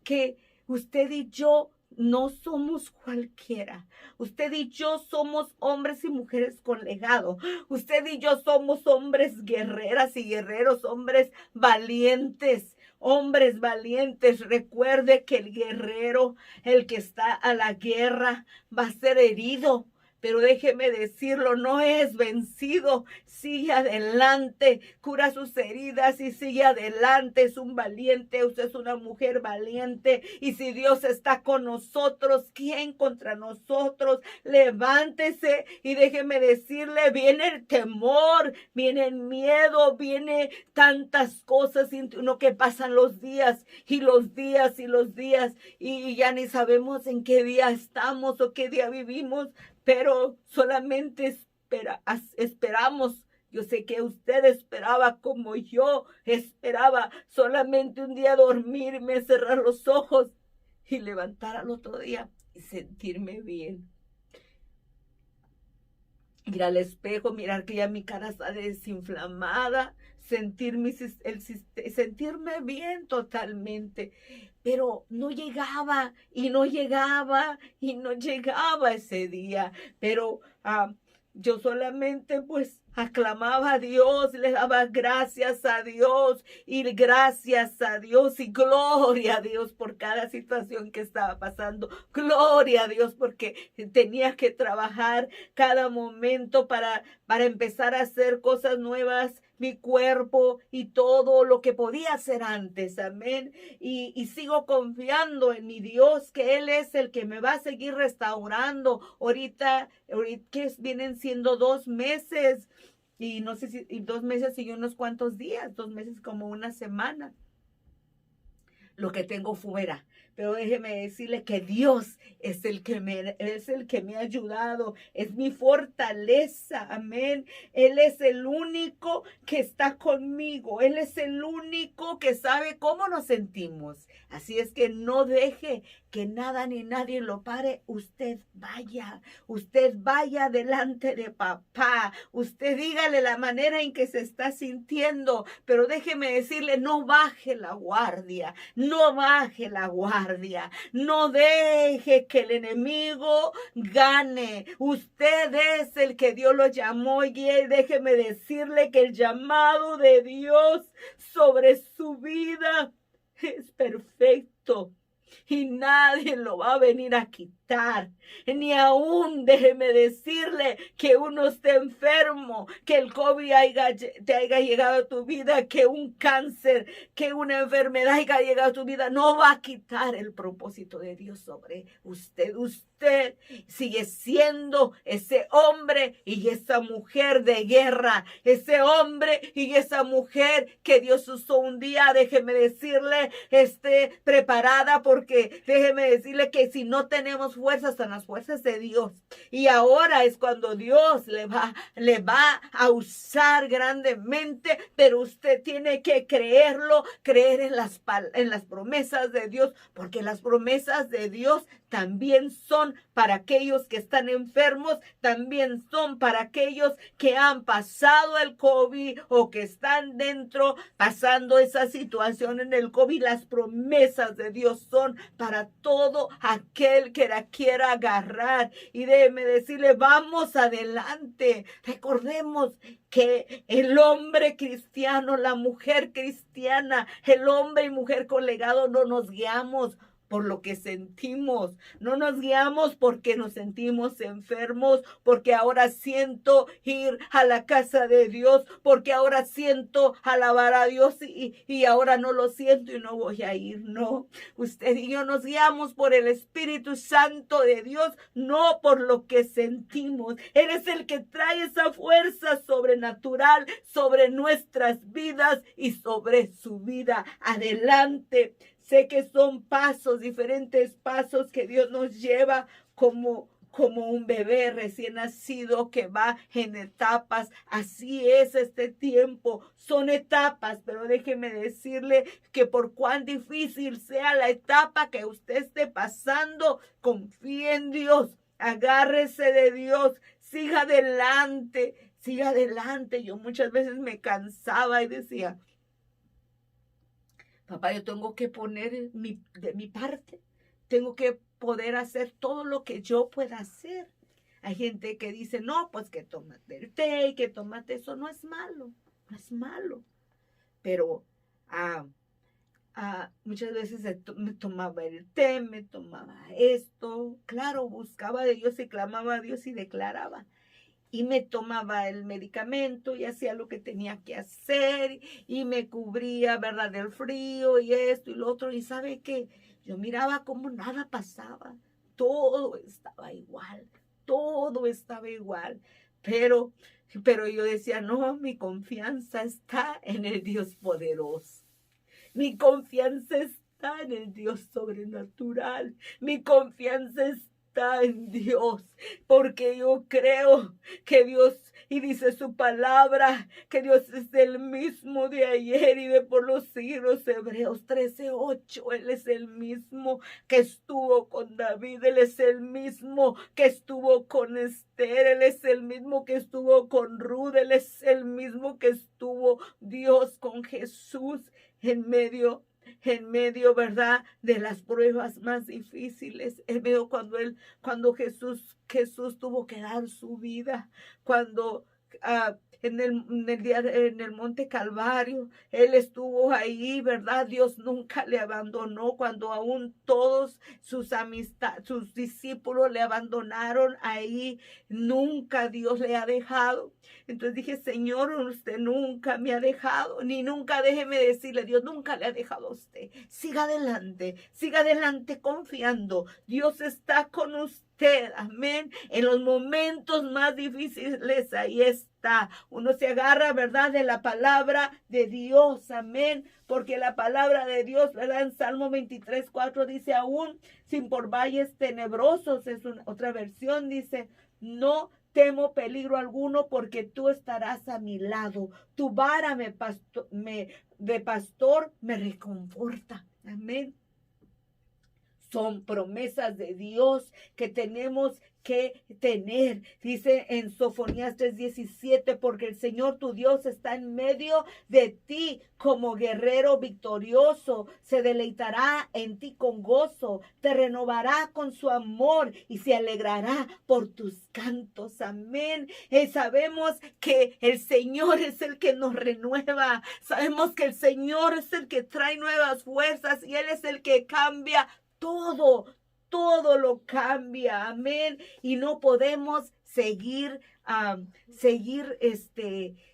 que usted y yo no somos cualquiera. Usted y yo somos hombres y mujeres con legado. Usted y yo somos hombres guerreras y guerreros, hombres valientes. Hombres valientes, recuerde que el guerrero, el que está a la guerra, va a ser herido. Pero déjeme decirlo, no es vencido. Sigue adelante, cura sus heridas y sigue adelante. Es un valiente, usted es una mujer valiente. Y si Dios está con nosotros, ¿quién contra nosotros? Levántese y déjeme decirle, viene el temor, viene el miedo, viene tantas cosas, lo que pasan los días y los días y los días. Y ya ni sabemos en qué día estamos o qué día vivimos. Pero solamente esperamos. Yo sé que usted esperaba como yo esperaba, solamente un día dormirme, cerrar los ojos y levantar al otro día y sentirme bien. Ir al espejo, mirar que ya mi cara está desinflamada, sentirme bien totalmente. Pero no llegaba y no llegaba y no llegaba ese día. Pero yo solamente pues aclamaba a Dios, le daba gracias a Dios y gracias a Dios y gloria a Dios por cada situación que estaba pasando. Gloria a Dios porque tenía que trabajar cada momento para empezar a hacer cosas nuevas, mi cuerpo y todo lo que podía hacer antes. Amén. Y sigo confiando en mi Dios, que Él es el que me va a seguir restaurando. Ahorita que vienen siendo 2 meses. Y no sé si 2 meses y unos cuantos días, 2 meses como una semana, lo que tengo fuera. Pero déjeme decirle que Dios es el que me ha ayudado, es mi fortaleza, amén. Él es el único que está conmigo, Él es el único que sabe cómo nos sentimos. Así es que no deje que nada ni nadie lo pare. Usted vaya delante de papá, usted dígale la manera en que se está sintiendo, pero déjeme decirle, no baje la guardia, no baje la guardia, no deje que el enemigo gane. Usted es el que Dios lo llamó y déjeme decirle que el llamado de Dios sobre su vida es perfecto y nadie lo va a venir a quitar. Ni aún déjeme decirle que uno esté enfermo, que el COVID te haya llegado a tu vida, que un cáncer, que una enfermedad haya llegado a tu vida, no va a quitar el propósito de Dios sobre usted. Usted sigue siendo ese hombre y esa mujer de guerra, ese hombre y esa mujer que Dios usó un día. Déjeme decirle, esté preparada, porque déjeme decirle que si no tenemos fuerzas, son las fuerzas de Dios. Y ahora es cuando Dios le va a usar grandemente, pero usted tiene que creerlo, creer en las promesas de Dios, porque las promesas de Dios también son para aquellos que están enfermos, también son para aquellos que han pasado el COVID o que están dentro pasando esa situación en el COVID. Las promesas de Dios son para todo aquel que la quiera agarrar. Y déjeme decirle, vamos adelante. Recordemos que el hombre cristiano, la mujer cristiana, el hombre y mujer con legado no nos guiamos por lo que sentimos. No nos guiamos porque nos sentimos enfermos, porque ahora siento ir a la casa de Dios, porque ahora siento alabar a Dios y ahora no lo siento y no voy a ir. No, usted y yo nos guiamos por el Espíritu Santo de Dios, no por lo que sentimos. Él es el que trae esa fuerza sobrenatural sobre nuestras vidas y sobre su vida. Adelante. Sé que son pasos, diferentes pasos que Dios nos lleva como un bebé recién nacido que va en etapas. Así es este tiempo, son etapas, pero déjeme decirle que por cuán difícil sea la etapa que usted esté pasando, confíe en Dios, agárrese de Dios, siga adelante, siga adelante. Yo muchas veces me cansaba y decía, papá, yo tengo que poner de mi parte, tengo que poder hacer todo lo que yo pueda hacer. Hay gente que dice, no, pues que tómate el té, que tómate eso, no es malo, no es malo. Pero muchas veces me tomaba el té, me tomaba esto, claro, buscaba de Dios y clamaba a Dios y declaraba. Y me tomaba el medicamento y hacía lo que tenía que hacer y me cubría, ¿verdad?, del frío y esto y lo otro. Y sabe que yo miraba como nada pasaba. Todo estaba igual, todo estaba igual. Pero yo decía, no, mi confianza está en el Dios poderoso. Mi confianza está en el Dios sobrenatural. Mi confianza está en Dios, porque yo creo que Dios, y dice su palabra, que Dios es el mismo de ayer y de por los siglos. Hebreos 13:8, Él es el mismo que estuvo con David, Él es el mismo que estuvo con Esther, Él es el mismo que estuvo con Ruth, Él es el mismo que estuvo Dios con Jesús en medio, ¿verdad?, de las pruebas más difíciles, en medio cuando Jesús tuvo que dar su vida, cuando en el monte Calvario, Él estuvo ahí, ¿verdad? Dios nunca le abandonó cuando aún todos sus discípulos le abandonaron ahí, nunca Dios le ha dejado. Entonces dije, Señor, usted nunca me ha dejado, ni nunca, déjeme decirle, Dios nunca le ha dejado a usted. Siga adelante confiando. Dios está con usted, amén. En los momentos más difíciles, ahí está. Uno se agarra, ¿verdad?, de la palabra de Dios, amén. Porque la palabra de Dios, ¿verdad?, en Salmo 23:4 dice, aún sin por valles tenebrosos, es otra versión, dice, no temo peligro alguno porque tú estarás a mi lado. Tu vara de pastor me reconforta. Amén. Son promesas de Dios que tenemos que tener. Dice en Sofonías 3:17, porque el Señor tu Dios está en medio de ti como guerrero victorioso. Se deleitará en ti con gozo, te renovará con su amor y se alegrará por tus cantos. Amén. Sabemos que el Señor es el que nos renueva. Sabemos que el Señor es el que trae nuevas fuerzas y Él es el que cambia todo lo cambia, amén. Y no podemos seguir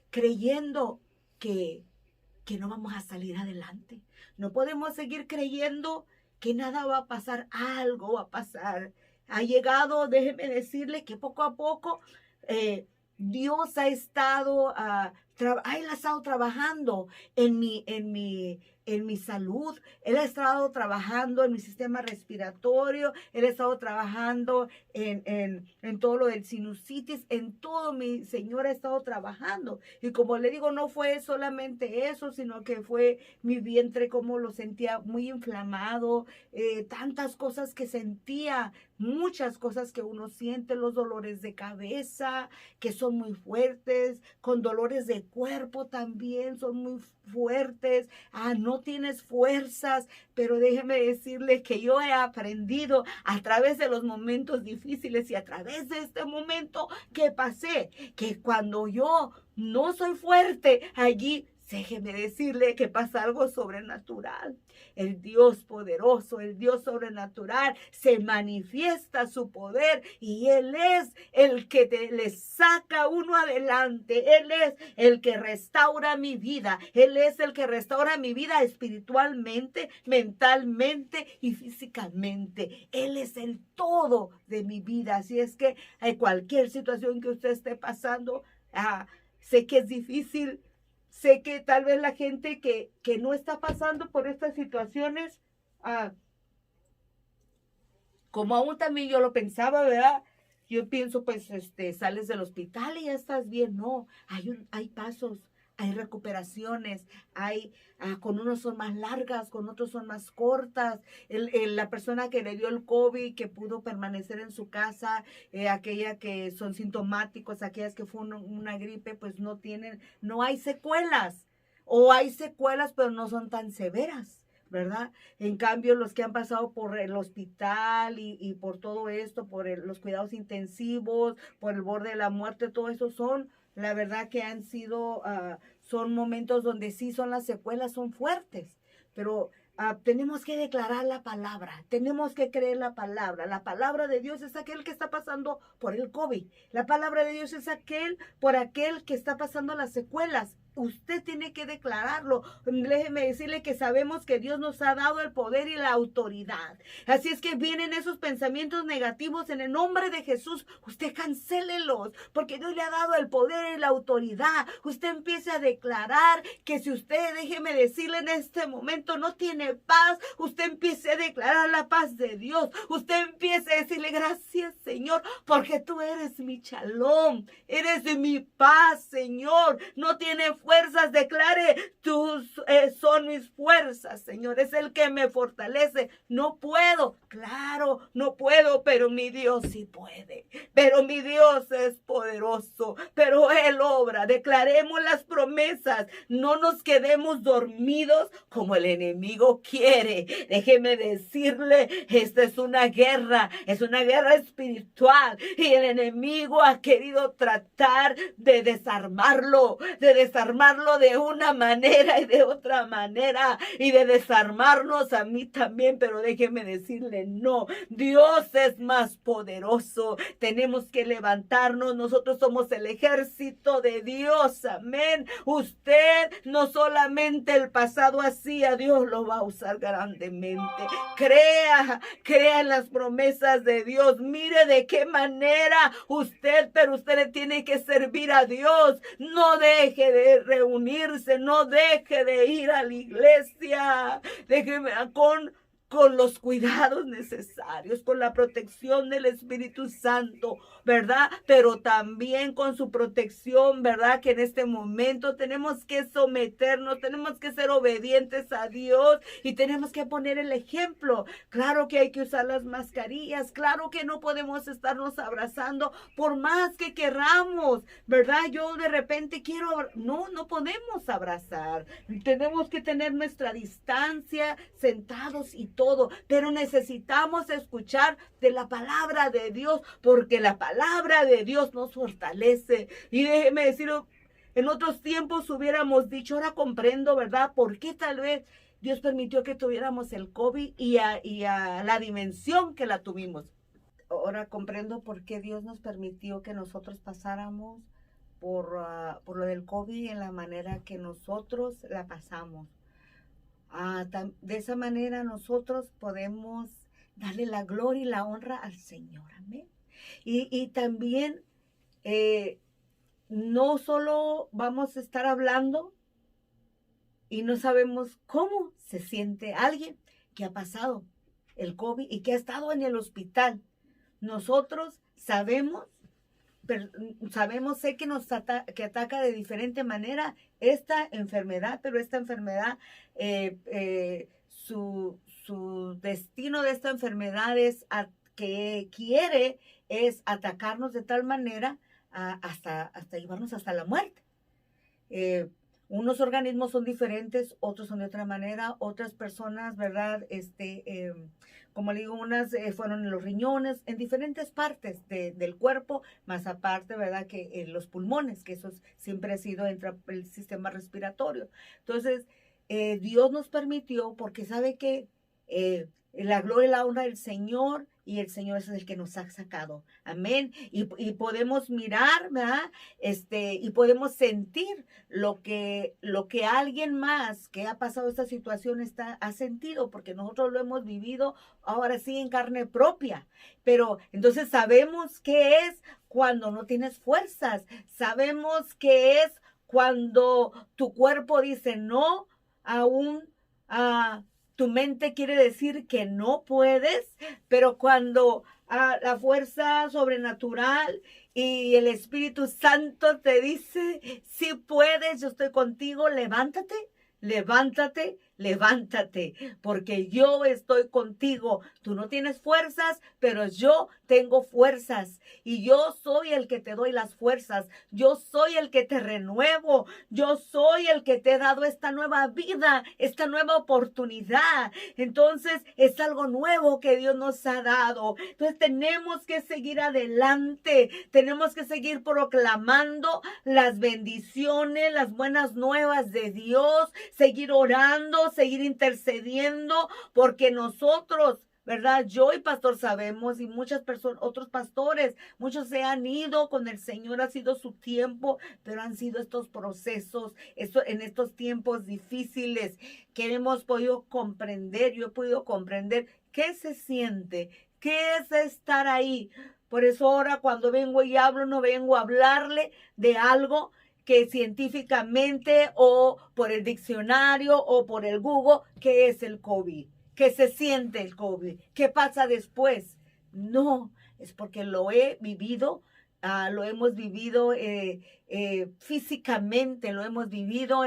creyendo que no vamos a salir adelante. No podemos seguir creyendo que nada va a pasar, algo va a pasar. Ha llegado, déjeme decirle que poco a poco Dios ha estado trabajando en mi salud. Él ha estado trabajando en mi sistema respiratorio. Él ha estado trabajando en todo lo del sinusitis. En todo mi Señor ha estado trabajando. Y como le digo, no fue solamente eso, sino que fue mi vientre, como lo sentía muy inflamado. Tantas cosas que sentía, muchas cosas que uno siente, los dolores de cabeza, que son muy fuertes, con dolores de cuerpo también son muy fuertes. No tienes fuerzas, pero déjeme decirle que yo he aprendido a través de los momentos difíciles y a través de este momento que pasé, que cuando yo no soy fuerte, allí déjeme decirle que pasa algo sobrenatural. El Dios poderoso, el Dios sobrenatural, se manifiesta su poder y Él es el que le saca uno adelante. Él es el que restaura mi vida. Él es el que restaura mi vida espiritualmente, mentalmente y físicamente. Él es el todo de mi vida. Así es que en cualquier situación que usted esté pasando, sé que es difícil. Sé que tal vez la gente que no está pasando por estas situaciones, como aún también yo lo pensaba, ¿verdad? Yo pienso, pues, sales del hospital y ya estás bien. No, hay pasos, hay recuperaciones, con unos son más largas, con otros son más cortas. La persona que le dio el COVID, que pudo permanecer en su casa, aquella que son sintomáticos, aquellas que fue una gripe, pues no hay secuelas. O hay secuelas, pero no son tan severas, ¿verdad? En cambio, los que han pasado por el hospital y por todo esto, por los cuidados intensivos, por el borde de la muerte, todo eso la verdad que han sido, son momentos donde sí son las secuelas, son fuertes, pero tenemos que declarar la palabra, tenemos que creer la palabra de Dios es aquel que está pasando por el COVID, la palabra de Dios es aquel que está pasando las secuelas. Usted tiene que declararlo. Déjeme decirle que sabemos que Dios nos ha dado el poder y la autoridad. Así es que vienen esos pensamientos negativos en el nombre de Jesús. Usted cancélelos, porque Dios le ha dado el poder y la autoridad. Usted empiece a declarar que si usted, déjeme decirle en este momento, no tiene paz, usted empiece a declarar la paz de Dios. Usted empiece a decirle gracias, Señor, porque tú eres mi shalom, eres mi paz, Señor. No tiene fuerzas, declare, son mis fuerzas, Señor, es el que me fortalece. No puedo, claro, no puedo, pero mi Dios sí puede, pero mi Dios es poderoso, pero Él obra. Declaremos las promesas, no nos quedemos dormidos como el enemigo quiere. Déjeme decirle, esta es una guerra espiritual y el enemigo ha querido tratar de desarmarlo de una manera y de otra manera y de desarmarnos a mí también, pero déjeme decirle, no, Dios es más poderoso. Tenemos que levantarnos, nosotros somos el ejército de Dios, amén. Usted no solamente el pasado hacía, Dios lo va a usar grandemente. Crea en las promesas de Dios, mire de qué manera usted le tiene que servir a Dios. No deje de reunirse, no deje de ir a la iglesia. Déjeme con los cuidados necesarios, con la protección del Espíritu Santo, ¿verdad? Pero también con su protección, ¿verdad? Que en este momento tenemos que someternos, tenemos que ser obedientes a Dios y tenemos que poner el ejemplo. Claro que hay que usar las mascarillas, claro que no podemos estarnos abrazando por más que queramos, ¿verdad? Yo de repente no podemos abrazar. Tenemos que tener nuestra distancia, sentados y todo, pero necesitamos escuchar de la palabra de Dios, porque la palabra de Dios nos fortalece. Y déjeme decirlo, en otros tiempos hubiéramos dicho, ahora comprendo, ¿verdad? ¿Por qué tal vez Dios permitió que tuviéramos el COVID y a la dimensión que la tuvimos? Ahora comprendo por qué Dios nos permitió que nosotros pasáramos por lo del COVID en la manera que nosotros la pasamos. De esa manera nosotros podemos darle la gloria y la honra al Señor, amén. Y también no solo vamos a estar hablando y no sabemos cómo se siente alguien que ha pasado el COVID y que ha estado en el hospital. Nosotros sabemos, sé que que ataca de diferente manera esta enfermedad, pero esta enfermedad, su destino de esta enfermedad es atacarnos de tal manera hasta llevarnos hasta la muerte. unos organismos son diferentes, otros son de otra manera, otras personas, ¿verdad? Como le digo, unas fueron en los riñones, en diferentes partes del cuerpo, más aparte, ¿verdad? Que en los pulmones, que eso siempre ha sido entre el sistema respiratorio. Entonces, Dios nos permitió, porque sabe que la gloria y la honra del Señor, y el Señor es el que nos ha sacado. Amén. Y podemos mirar, ¿verdad? Y podemos sentir lo que alguien más que ha pasado esta situación ha sentido, porque nosotros lo hemos vivido ahora sí en carne propia. Pero entonces sabemos qué es cuando no tienes fuerzas. Sabemos qué es cuando tu cuerpo dice no, aún tu mente quiere decir que no puedes, pero cuando la fuerza sobrenatural y el Espíritu Santo te dice, sí puedes, yo estoy contigo, levántate, levántate, levántate, porque yo estoy contigo. Tú no tienes fuerzas, pero yo tengo fuerzas. Y yo soy el que te doy las fuerzas. Yo soy el que te renuevo. Yo soy el que te he dado esta nueva vida, esta nueva oportunidad. Entonces, es algo nuevo que Dios nos ha dado. Entonces, tenemos que seguir adelante. Tenemos que seguir proclamando las bendiciones, las buenas nuevas de Dios. Seguir orando, seguir intercediendo, porque nosotros, ¿verdad? Yo y pastor sabemos, y muchas personas, otros pastores, muchos se han ido con el Señor, ha sido su tiempo, pero han sido estos procesos, en estos tiempos difíciles que hemos podido comprender. Yo he podido comprender qué se siente, qué es estar ahí. Por eso ahora cuando vengo y hablo, no vengo a hablarle de algo que científicamente o por el diccionario o por el Google, ¿qué es el COVID? ¿Qué se siente el COVID? ¿Qué pasa después? No, es porque lo he vivido, lo hemos vivido físicamente, lo hemos vivido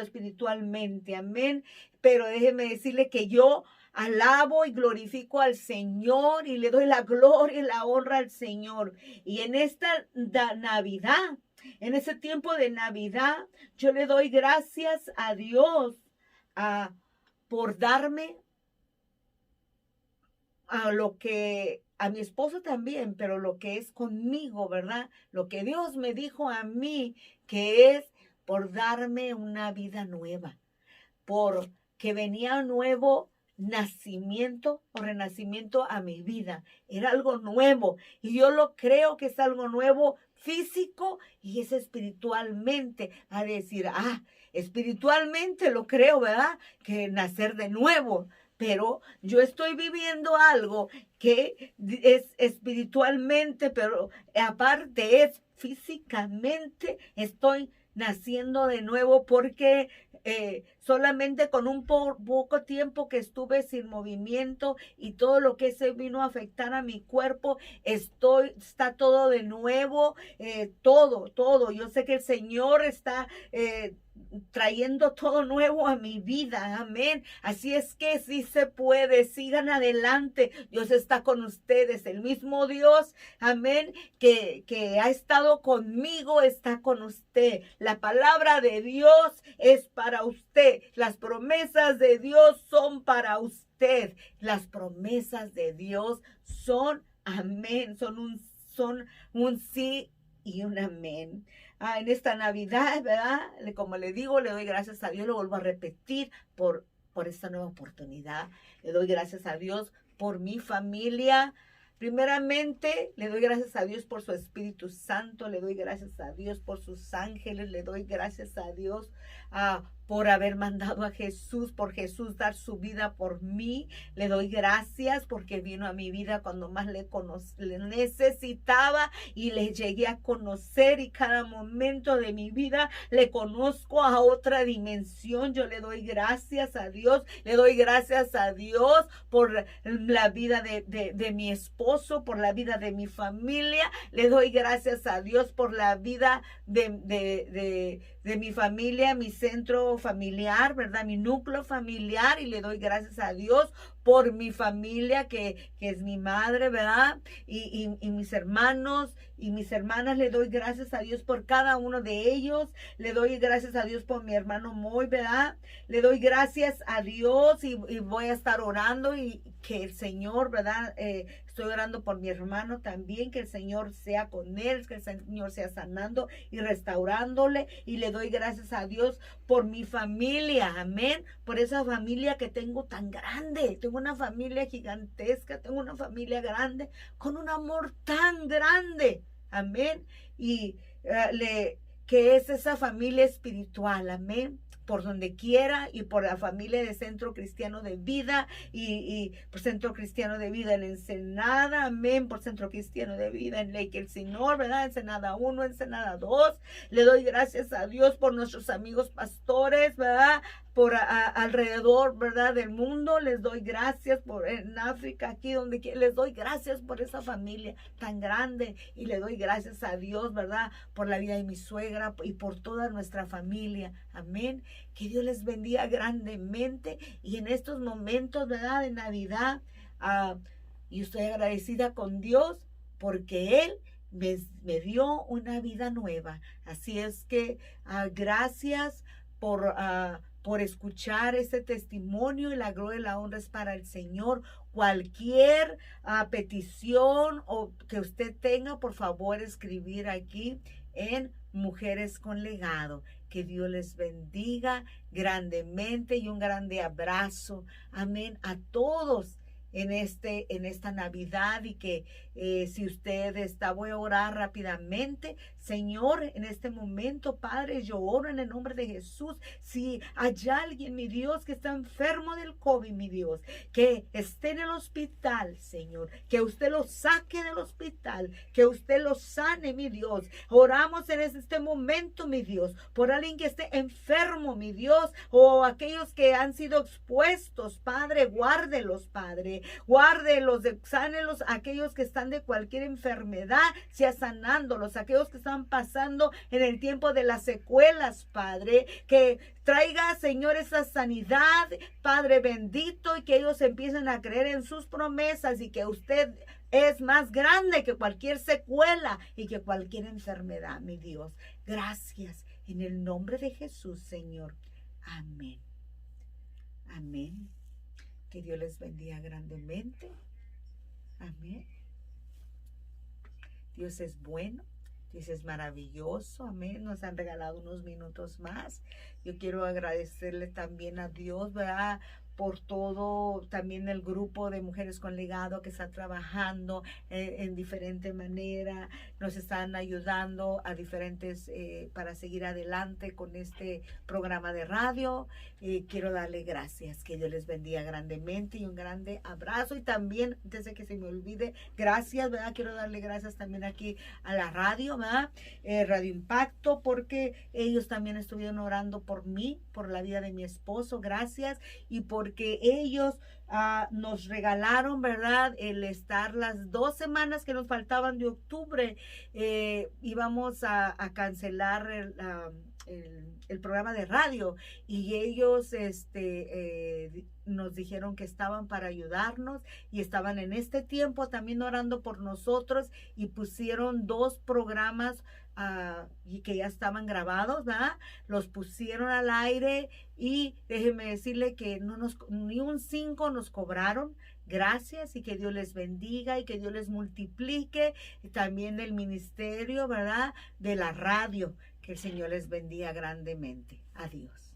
espiritualmente, amén. Pero déjeme decirle que yo alabo y glorifico al Señor y le doy la gloria y la honra al Señor. Y en esta Navidad, en ese tiempo de Navidad, yo le doy gracias a Dios por darme a mi esposo también, pero lo que es conmigo, ¿verdad? Lo que Dios me dijo a mí, que es por darme una vida nueva, porque venía un nuevo nacimiento o renacimiento a mi vida. Era algo nuevo y yo lo creo que es algo nuevo físico y es espiritualmente. A decir, espiritualmente lo creo, ¿verdad? Que nacer de nuevo. Pero yo estoy viviendo algo que es espiritualmente, pero aparte es físicamente, estoy naciendo de nuevo porque solamente con un poco tiempo que estuve sin movimiento y todo lo que se vino a afectar a mi cuerpo, está todo de nuevo, todo. Yo sé que el Señor está trayendo todo nuevo a mi vida, amén. Así es que sí se puede, sigan adelante. Dios está con ustedes, el mismo Dios, amén, que ha estado conmigo, está con usted. La palabra de Dios es para usted. Las promesas de Dios son para usted. Las promesas de Dios son amén, son un sí y un amén. En esta Navidad, ¿verdad? Como le digo, le doy gracias a Dios, lo vuelvo a repetir por esta nueva oportunidad. Le doy gracias a Dios por mi familia. Primeramente, le doy gracias a Dios por su Espíritu Santo, le doy gracias a Dios por sus ángeles, le doy gracias a Dios por haber mandado a Jesús, por Jesús dar su vida por mí. Le doy gracias porque vino a mi vida cuando más le necesitaba y le llegué a conocer, y cada momento de mi vida le conozco a otra dimensión. Yo le doy gracias a Dios, le doy gracias a Dios por la vida de mi esposo, por la vida de mi familia. Le doy gracias a Dios por la vida de mi familia, mi centro ámbito familiar, ¿verdad? Mi núcleo familiar, y le doy gracias a Dios por mi familia, que es mi madre, ¿verdad? Y mis hermanos y mis hermanas, le doy gracias a Dios por cada uno de ellos. Le doy gracias a Dios por mi hermano Moy, ¿verdad? Le doy gracias a Dios y voy a estar orando y que el Señor, ¿verdad? Estoy orando por mi hermano también, que el Señor sea con él, que el Señor sea sanando y restaurándole. Y le doy gracias a Dios por mi familia, amén, por esa familia que tengo tan grande. Tengo una familia gigantesca, tengo una familia grande, con un amor tan grande, amén. Y que es esa familia espiritual, amén, por donde quiera, y por la familia de Centro Cristiano de Vida y por Centro Cristiano de Vida en Ensenada, amén, por Centro Cristiano de Vida en Lake Elsinore, ¿verdad? Ensenada 1, Ensenada 2. Le doy gracias a Dios por nuestros amigos pastores, ¿verdad? Por alrededor, ¿verdad? Del mundo. Les doy gracias por en África, aquí donde les doy gracias por esa familia tan grande, y le doy gracias a Dios, ¿verdad? Por la vida de mi suegra y por toda nuestra familia, amén. Que Dios les bendiga grandemente, y en estos momentos, ¿verdad? De Navidad, y estoy agradecida con Dios porque Él me dio una vida nueva. Así es que gracias por escuchar este testimonio, y la gloria y la honra es para el Señor. Cualquier petición o que usted tenga, por favor, escribir aquí en Mujeres con Legado. Que Dios les bendiga grandemente, y un grande abrazo, amén, a todos en esta Navidad. Y que si usted está, voy a orar rápidamente. Señor, en este momento, Padre, yo oro en el nombre de Jesús. Si hay alguien, mi Dios, que está enfermo del COVID, mi Dios, que esté en el hospital, Señor, que usted lo saque del hospital, que usted lo sane, mi Dios. Oramos en este momento, mi Dios, por alguien que esté enfermo, mi Dios, o aquellos que han sido expuestos, Padre, guárdelos, Padre, guárdelos, sánelos, aquellos que están de cualquier enfermedad, sea sanándolos, aquellos que están pasando en el tiempo de las secuelas, Padre, que traiga, Señor, esa sanidad, Padre bendito, y que ellos empiecen a creer en sus promesas, y que usted es más grande que cualquier secuela y que cualquier enfermedad, mi Dios. Gracias, en el nombre de Jesús, Señor. Amén. Amén. Que Dios les bendiga grandemente. Amén. Dios es bueno. Dios es maravilloso. Amén. Nos han regalado unos minutos más. Yo quiero agradecerle también a Dios, ¿verdad? Por todo, también el grupo de Mujeres con Legado que está trabajando en diferente manera, nos están ayudando a diferentes, para seguir adelante con este programa de radio. Quiero darle gracias, que Dios les bendiga grandemente, y un grande abrazo. Y también, antes de que se me olvide, gracias, ¿verdad? Quiero darle gracias también aquí a la radio, ¿verdad? Radio Impacto, porque ellos también estuvieron orando por mí, por la vida de mi esposo. Gracias. Y porque ellos nos regalaron, ¿verdad? El estar las 2 semanas que nos faltaban de octubre. Íbamos a cancelar el programa de radio, y ellos nos dijeron que estaban para ayudarnos, y estaban en este tiempo también orando por nosotros, y pusieron 2 programas y que ya estaban grabados, ¿verdad? Los pusieron al aire, y déjenme decirle que ni un 5 nos cobraron. Gracias, y que Dios les bendiga, y que Dios les multiplique, y también del ministerio, ¿verdad? De la radio. Que el Señor les bendiga grandemente. Adiós.